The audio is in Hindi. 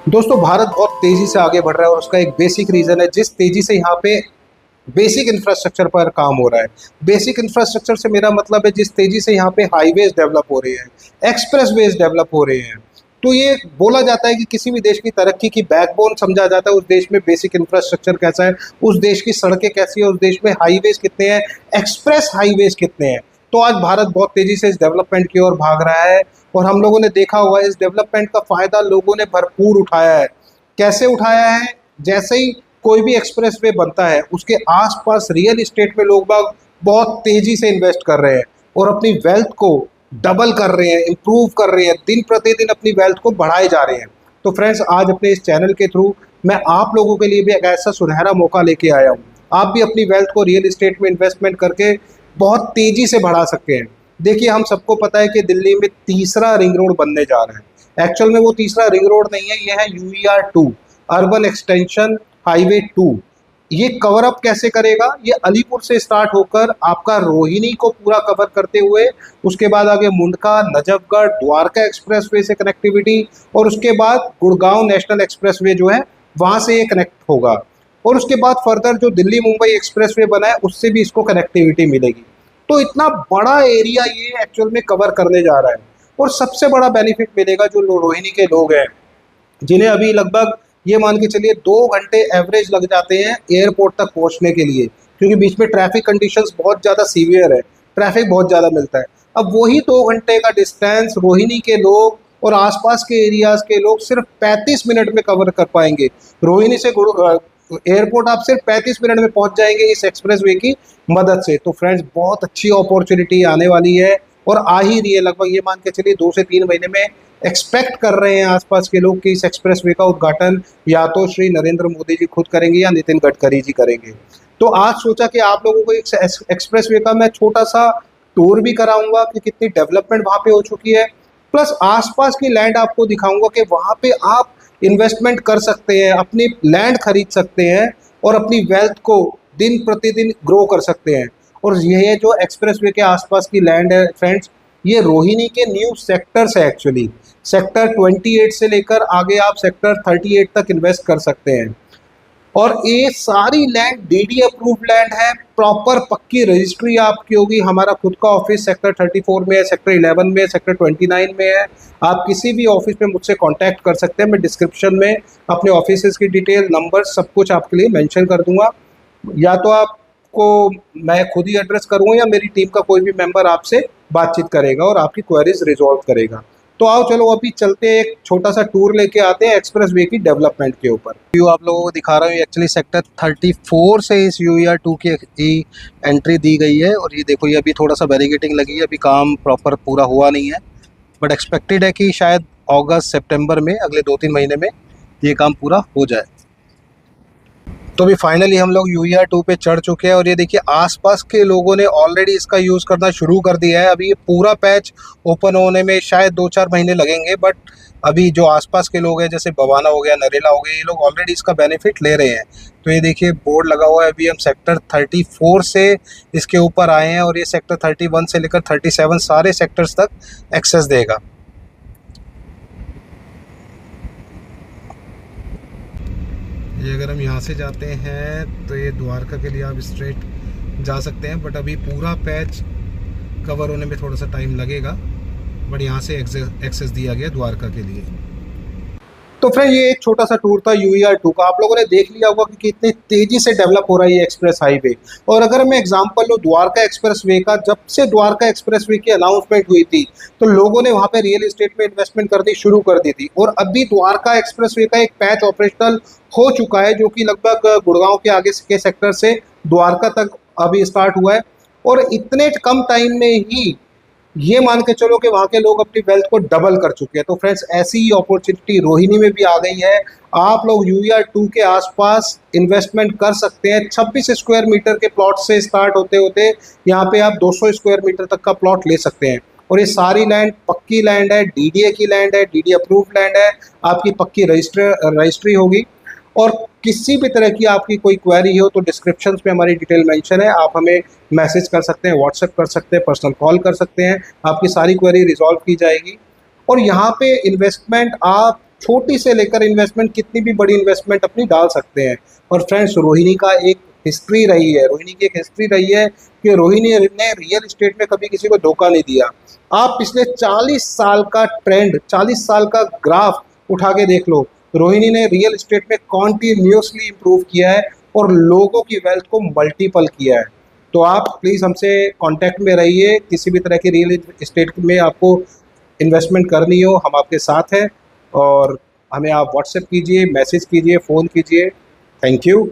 दोस्तों भारत बहुत तेजी से आगे बढ़ रहा है और उसका एक बेसिक रीजन है जिस तेजी से यहाँ पे बेसिक इंफ्रास्ट्रक्चर पर काम हो रहा है। बेसिक इंफ्रास्ट्रक्चर से मेरा मतलब है जिस तेजी से यहाँ पे हाईवेज डेवलप हो रहे हैं, एक्सप्रेसवेज डेवलप हो रहे हैं। तो ये बोला जाता है कि किसी भी देश की तरक्की की बैकबोन समझा जाता है उस देश में बेसिक इंफ्रास्ट्रक्चर कैसा है, उस देश की सड़कें कैसी है, उस देश में हाईवेज कितने हैं, एक्सप्रेस हाईवेज कितने हैं। तो आज भारत बहुत तेजी से इस डेवलपमेंट की ओर भाग रहा है और हम लोगों ने देखा हुआ है इस डेवलपमेंट का फायदा लोगों ने भरपूर उठाया है। कैसे उठाया है? जैसे ही कोई भी एक्सप्रेस वे बनता है उसके आसपास रियल इस्टेट में लोग बाग बहुत तेजी से इन्वेस्ट कर रहे हैं और अपनी वेल्थ को डबल कर रहे हैं, इम्प्रूव कर रहे हैं, दिन प्रतिदिन अपनी वेल्थ को बढ़ाए जा रहे हैं। तो फ्रेंड्स, आज अपने इस चैनल के थ्रू मैं आप लोगों के लिए भी एक ऐसा सुनहरा मौका लेके आया हूँ। आप भी अपनी वेल्थ को रियल इस्टेट में इन्वेस्टमेंट करके बहुत तेजी से बढ़ा सकते हैं। देखिए, हम सबको पता है कि दिल्ली में तीसरा रिंग रोड बनने जा रहा है। एक्चुअल में वो तीसरा रिंग रोड नहीं है, ये है UER-2, अर्बन एक्सटेंशन हाईवे 2। ये कवर अप कैसे करेगा? ये अलीपुर से स्टार्ट होकर आपका रोहिणी को पूरा कवर करते हुए उसके बाद आगे मुंडका, नजफगढ़, द्वारका एक्सप्रेसवे से कनेक्टिविटी और उसके बाद गुड़गांव नेशनल एक्सप्रेसवे जो है वहां से ये कनेक्ट होगा और उसके बाद फर्दर जो दिल्ली मुंबई एक्सप्रेसवे बना है उससे भी इसको कनेक्टिविटी मिलेगी। तो इतना बड़ा एरिया ये एक्चुअल में कवर करने जा रहा है और सबसे बड़ा बेनिफिट मिलेगा जो रोहिणी के लोग हैं, जिन्हें अभी लगभग ये मान के चलिए 2 घंटे एवरेज लग जाते हैं एयरपोर्ट तक पहुंचने के लिए, क्योंकि बीच में ट्रैफिक कंडीशंस बहुत ज़्यादा सीवियर है, ट्रैफिक बहुत ज़्यादा मिलता है। अब वही 2 घंटे का डिस्टेंस रोहिणी के लोग और आसपास के एरियाज के लोग सिर्फ 35 मिनट में कवर कर पाएंगे। रोहिणी से एयरपोर्ट आप सिर्फ 35 मिनट में पहुंच जाएंगे इस एक्सप्रेसवे की मदद से। तो फ्रेंड्स, बहुत अच्छी अपॉर्चुनिटी आने वाली है और आ ही रही है। लगभग ये मान के चलिए 2 से 3 महीने में एक्सपेक्ट कर रहे हैं आसपास के लोग कि इस एक्सप्रेसवे का उद्घाटन या तो श्री नरेंद्र मोदी जी खुद करेंगे या नितिन गडकरी जी करेंगे। तो आज सोचा कि आप लोगों को एक एक्सप्रेसवे का मैं छोटा सा टूर भी कराऊंगा कि कितनी डेवलपमेंट वहाँ पे हो चुकी है, प्लस आसपास की लैंड आपको दिखाऊंगा कि वहाँ पे आप इन्वेस्टमेंट कर सकते हैं, अपनी लैंड खरीद सकते हैं और अपनी वेल्थ को दिन प्रतिदिन ग्रो कर सकते हैं। और यह जो एक्सप्रेसवे के आसपास की लैंड है फ्रेंड्स, ये रोहिणी के न्यू सेक्टर्स है। एक्चुअली सेक्टर 28 से लेकर आगे आप सेक्टर 38 तक इन्वेस्ट कर सकते हैं और ये सारी लैंड DD अप्रूव्ड लैंड है। प्रॉपर पक्की रजिस्ट्री आपकी होगी। हमारा खुद का ऑफिस सेक्टर 34 में है, सेक्टर 11 में है, सेक्टर 29 में है। आप किसी भी ऑफिस में मुझसे कांटेक्ट कर सकते हैं। मैं डिस्क्रिप्शन में अपने ऑफिस की डिटेल, नंबर सब कुछ आपके लिए मेंशन कर दूंगा। या तो आपको मैं खुद ही एड्रेस करूँगा या मेरी टीम का कोई भी मेंबर आपसे बातचीत करेगा और आपकी क्वेरीज रिजॉल्व करेगा। तो आओ चलो अभी चलते हैं, एक छोटा सा टूर लेके आते हैं एक्सप्रेसवे की डेवलपमेंट के ऊपर। व्यू आप लोगों को दिखा रहा हूँ। एक्चुअली सेक्टर 34 से इस UER-2 की एंट्री दी गई है और ये देखो, ये अभी थोड़ा सा बैरिकेडिंग लगी है, अभी काम प्रॉपर पूरा हुआ नहीं है, बट एक्सपेक्टेड है कि शायद अगस्त सितंबर में अगले 2-3 महीने में ये काम पूरा हो जाए। तो अभी फाइनली हम लोग UER-2 पे चढ़ चुके हैं और ये देखिए आसपास के लोगों ने ऑलरेडी इसका यूज़ करना शुरू कर दिया है। अभी ये पूरा पैच ओपन होने में शायद 2-4 महीने लगेंगे, बट अभी जो आसपास के लोग हैं जैसे बवाना हो गया, नरेला हो गया, ये लोग ऑलरेडी इसका बेनिफिट ले रहे हैं। तो ये देखिए बोर्ड लगा हुआ है। अभी हम सेक्टर 34 से इसके ऊपर आए हैं और ये सेक्टर 31 से लेकर 37 सारे सेक्टर्स तक एक्सेस देगा। ये अगर हम यहाँ से जाते हैं तो ये द्वारका के लिए आप स्ट्रेट जा सकते हैं, बट अभी पूरा पैच कवर होने में थोड़ा सा टाइम लगेगा, बट यहाँ से एक्सेस दिया गया द्वारका के लिए। तो फ्रेंड, ये एक छोटा सा टूर था UER-2 का। आप लोगों ने देख लिया होगा कि कितनी तेजी से डेवलप हो रहा है ये एक्सप्रेस हाईवे। और अगर मैं एग्जांपल लूँ द्वारका एक्सप्रेसवे का, जब से द्वारका एक्सप्रेसवे की अनाउंसमेंट हुई थी तो लोगों ने वहाँ पे रियल एस्टेट में इन्वेस्टमेंट करनी शुरू कर दी थी और अभी द्वारका एक्सप्रेसवे का एक पैच ऑपरेशनल हो चुका है जो कि लगभग गुड़गांव के आगे के सेक्टर से द्वारका तक अभी स्टार्ट हुआ है। और इतने कम टाइम में ही ये मान के चलो कि वहाँ के लोग अपनी वेल्थ को डबल कर चुके हैं। तो फ्रेंड्स, ऐसी ही अपॉर्चुनिटी रोहिणी में भी आ गई है। आप लोग UER-2 के आसपास इन्वेस्टमेंट कर सकते हैं। 26 स्क्वायर मीटर के प्लॉट से स्टार्ट होते होते यहाँ पे आप 200 स्क्वायर मीटर तक का प्लॉट ले सकते हैं और ये सारी लैंड पक्की लैंड है, DDA की लैंड है, DD अप्रूव्ड लैंड है, आपकी पक्की रजिस्ट्री होगी। और किसी भी तरह की आपकी कोई क्वेरी हो तो डिस्क्रिप्शन में हमारी डिटेल मेंशन है, आप हमें मैसेज कर सकते हैं, व्हाट्सएप कर सकते हैं, पर्सनल कॉल कर सकते हैं, आपकी सारी क्वेरी रिजॉल्व की जाएगी। और यहाँ पे इन्वेस्टमेंट आप छोटी से लेकर इन्वेस्टमेंट कितनी भी बड़ी इन्वेस्टमेंट अपनी डाल सकते हैं। और फ्रेंड्स, रोहिणी का एक हिस्ट्री रही है, रोहिणी की एक हिस्ट्री रही है कि रोहिणी ने रियल एस्टेट में कभी किसी को धोखा नहीं दिया। आप पिछले 40 साल का ट्रेंड, 40 साल का ग्राफ उठा के देख लो, रोहिणी ने रियल एस्टेट में कॉन्टिन्यूसली इंप्रूव किया है और लोगों की वेल्थ को मल्टीपल किया है। तो आप प्लीज़ हमसे कांटेक्ट में रहिए, किसी भी तरह की रियल एस्टेट में आपको इन्वेस्टमेंट करनी हो, हम आपके साथ हैं। और हमें आप व्हाट्सएप कीजिए, मैसेज कीजिए, फ़ोन कीजिए। Thank you.